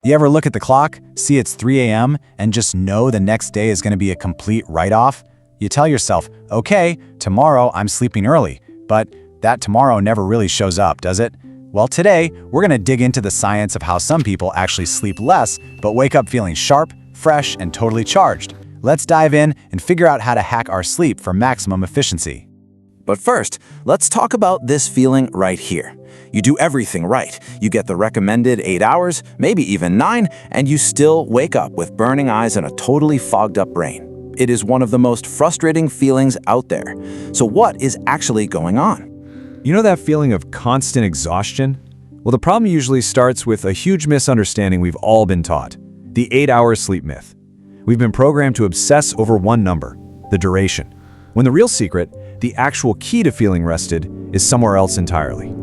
You ever look at the clock, see it's 3 a.m., and just know the next day is going to be a complete write-off? You tell yourself, okay, tomorrow I'm sleeping early, but that tomorrow never really shows up, does it? Well, today, we're going to dig into the science of how some people actually sleep less, but wake up feeling sharp, fresh, and totally charged. Let's dive in and figure out how to hack our sleep for maximum efficiency. But first, let's talk about this feeling right here. You do everything right. You get the recommended 8 hours, maybe even 9, and you still wake up with burning eyes and a totally fogged up brain. It is one of the most frustrating feelings out there. So what is actually going on? You know that feeling of constant exhaustion? Well, the problem usually starts with a huge misunderstanding we've all been taught: the 8-hour sleep myth. We've been programmed to obsess over one number, the duration, when the real secret, the actual key to feeling rested, is somewhere else entirely.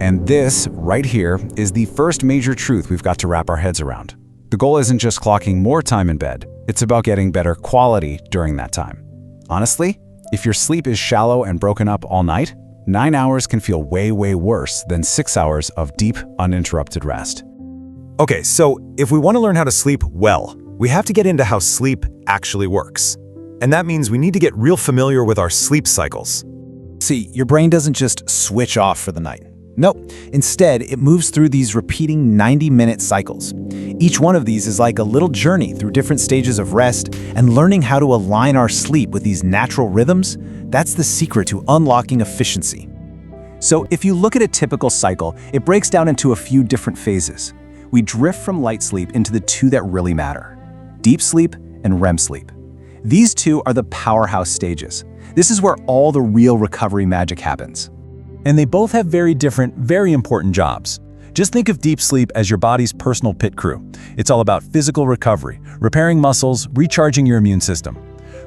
And this, right here, is the first major truth we've got to wrap our heads around. The goal isn't just clocking more time in bed, it's about getting better quality during that time. Honestly, if your sleep is shallow and broken up all night, 9 hours can feel way worse than 6 hours of deep, uninterrupted rest. Okay, so if we want to learn how to sleep well, we have to get into how sleep actually works. And that means we need to get real familiar with our sleep cycles. See, your brain doesn't just switch off for the night. Nope. Instead, it moves through these repeating 90-minute cycles. Each one of these is like a little journey through different stages of rest, and learning how to align our sleep with these natural rhythms, that's the secret to unlocking efficiency. So if you look at a typical cycle, it breaks down into a few different phases. We drift from light sleep into the two that really matter: deep sleep and REM sleep. These two are the powerhouse stages. This is where all the real recovery magic happens. And they both have very different, very important jobs. Just think of deep sleep as your body's personal pit crew. It's all about physical recovery, repairing muscles, recharging your immune system.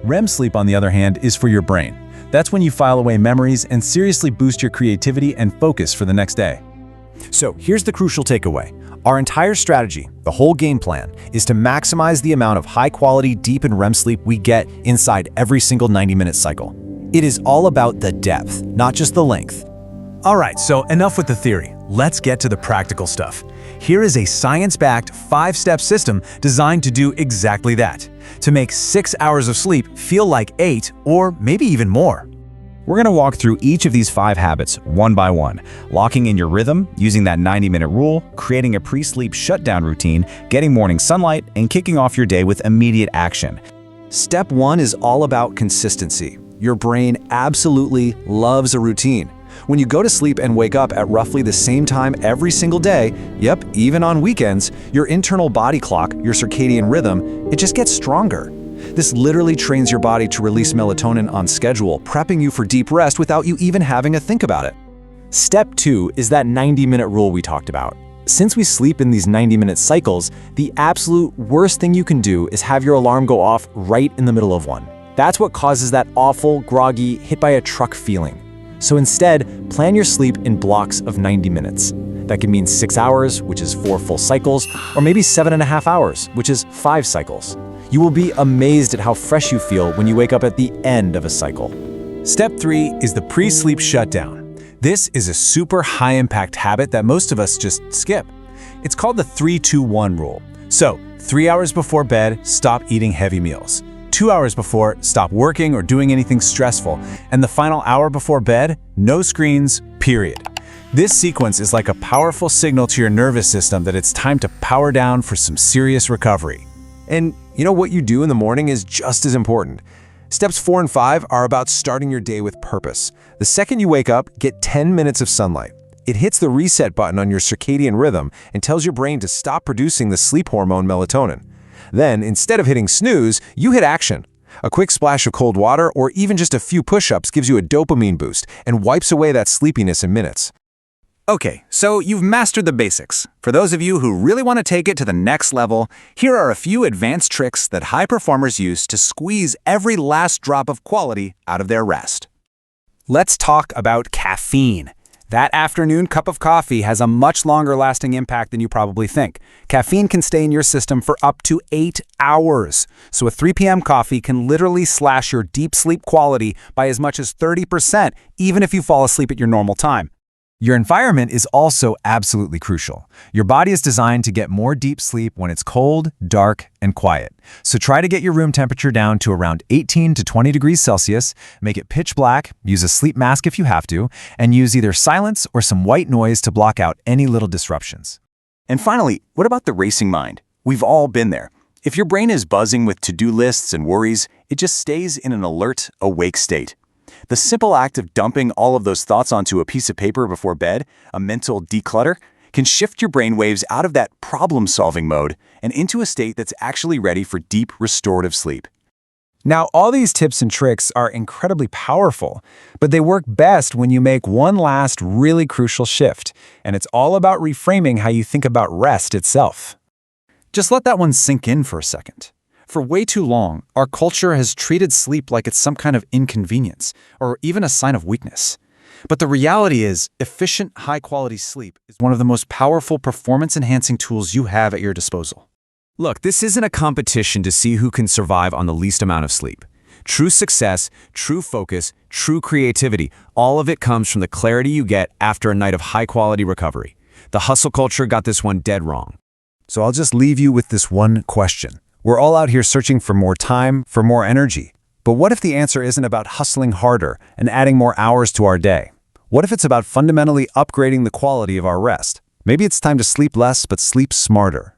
REM sleep, on the other hand, is for your brain. That's when you file away memories and seriously boost your creativity and focus for the next day. So here's the crucial takeaway. Our entire strategy, the whole game plan, is to maximize the amount of high-quality deep and REM sleep we get inside every single 90-minute cycle. It is all about the depth, not just the length. All right, so enough with the theory. Let's get to the practical stuff. Here is a science-backed 5-step system designed to do exactly that, to make 6 hours of sleep feel like 8 or maybe even more. We're going to walk through each of these 5 habits one by one, locking in your rhythm, using that 90-minute rule, creating a pre-sleep shutdown routine, getting morning sunlight, and kicking off your day with immediate action. Step 1 is all about consistency. Your brain absolutely loves a routine. When you go to sleep and wake up at roughly the same time every single day, yep, even on weekends, your internal body clock, your circadian rhythm, it just gets stronger. This literally trains your body to release melatonin on schedule, prepping you for deep rest without you even having to think about it. Step 2 is that 90-minute rule we talked about. Since we sleep in these 90-minute cycles, the absolute worst thing you can do is have your alarm go off right in the middle of one. That's what causes that awful, groggy, hit by a truck feeling. So instead, plan your sleep in blocks of 90 minutes. That can mean 6 hours, which is 4 full cycles, or maybe 7.5 hours, which is 5 cycles. You will be amazed at how fresh you feel when you wake up at the end of a cycle. Step 3 is the pre-sleep shutdown. This is a super high-impact habit that most of us just skip. It's called the 3-2-1 rule. So, 3 hours before bed, stop eating heavy meals. 2 hours before, stop working or doing anything stressful. And the final hour before bed, no screens, period. This sequence is like a powerful signal to your nervous system that it's time to power down for some serious recovery. And you know what you do in the morning is just as important. Steps 4 and 5 are about starting your day with purpose. The second you wake up, get 10 minutes of sunlight. It hits the reset button on your circadian rhythm and tells your brain to stop producing the sleep hormone melatonin. Then, instead of hitting snooze, you hit action. A quick splash of cold water or even just a few push-ups gives you a dopamine boost and wipes away that sleepiness in minutes. Okay, so you've mastered the basics. For those of you who really want to take it to the next level, here are a few advanced tricks that high performers use to squeeze every last drop of quality out of their rest. Let's talk about caffeine. That afternoon cup of coffee has a much longer lasting impact than you probably think. Caffeine can stay in your system for up to 8 hours. So a 3 p.m. coffee can literally slash your deep sleep quality by as much as 30%, even if you fall asleep at your normal time. Your environment is also absolutely crucial. Your body is designed to get more deep sleep when it's cold, dark, and quiet. So try to get your room temperature down to around 18 to 20 degrees Celsius, make it pitch black, use a sleep mask if you have to, and use either silence or some white noise to block out any little disruptions. And finally, what about the racing mind? We've all been there. If your brain is buzzing with to-do lists and worries, it just stays in an alert, awake state. The simple act of dumping all of those thoughts onto a piece of paper before bed, a mental declutter, can shift your brain waves out of that problem-solving mode and into a state that's actually ready for deep, restorative sleep. Now, all these tips and tricks are incredibly powerful, but they work best when you make one last really crucial shift, and it's all about reframing how you think about rest itself. Just let that one sink in for a second. For way too long, our culture has treated sleep like it's some kind of inconvenience, or even a sign of weakness. But the reality is, efficient, high-quality sleep is one of the most powerful performance-enhancing tools you have at your disposal. Look, this isn't a competition to see who can survive on the least amount of sleep. True success, true focus, true creativity, all of it comes from the clarity you get after a night of high-quality recovery. The hustle culture got this one dead wrong. So I'll just leave you with this one question. We're all out here searching for more time, for more energy. But what if the answer isn't about hustling harder and adding more hours to our day? What if it's about fundamentally upgrading the quality of our rest? Maybe it's time to sleep less but sleep smarter.